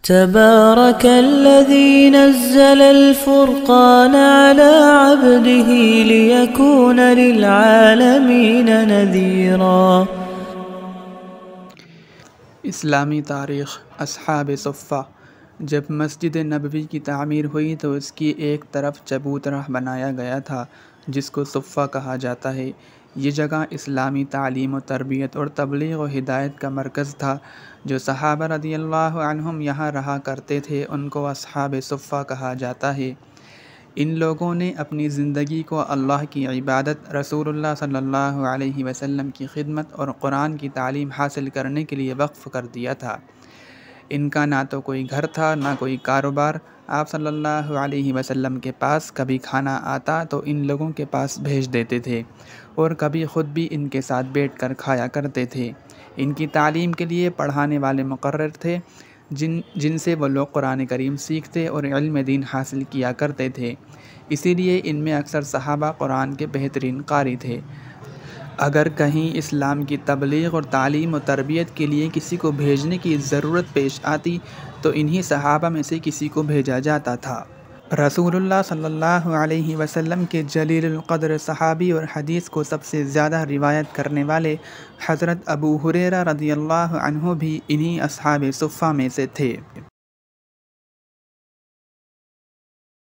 تبارك الذي نزل الفرقان على عبده ليكون للعالمين نذيرا۔ اسلامی تاریخ۔ اصحاب صفہ۔ جب مسجد نبوی کی تعمیر ہوئی تو اس کی ایک طرف چبوترا بنایا گیا تھا جس کو صفہ کہا جاتا ہے۔ یہ جگہ اسلامی تعلیم و تربیت اور تبلیغ و ہدایت کا مرکز تھا۔ جو صحابہ رضی اللہ عنہم یہاں رہا کرتے تھے ان کو اصحاب صفہ کہا جاتا ہے۔ ان لوگوں نے اپنی زندگی کو اللہ کی عبادت، رسول اللہ صلی اللہ علیہ وسلم کی خدمت اور قرآن کی تعلیم حاصل کرنے کے لیے وقف کر دیا تھا۔ ان کا نہ تو کوئی گھر تھا نہ کوئی کاروبار۔ آپ صلی اللہ علیہ وسلم کے پاس کبھی کھانا آتا تو ان لوگوں کے پاس بھیج دیتے تھے اور کبھی خود بھی ان کے ساتھ بیٹھ کر کھایا کرتے تھے۔ ان کی تعلیم کے لیے پڑھانے والے مقرر تھے جن سے وہ لوگ قرآن کریم سیکھتے اور علم دین حاصل کیا کرتے تھے۔ اسی لیے ان میں اکثر صحابہ قرآن کے بہترین قاری تھے۔ اگر کہیں اسلام کی تبلیغ اور تعلیم و تربیت کے لیے کسی کو بھیجنے کی ضرورت پیش آتی تو انہی صحابہ میں سے کسی کو بھیجا جاتا تھا۔ رسول اللہ صلی اللہ علیہ وسلم کے جلیل القدر صحابی اور حدیث کو سب سے زیادہ روایت کرنے والے حضرت ابو ہریرہ رضی اللہ عنہ بھی انہی اصحاب صفہ میں سے تھے۔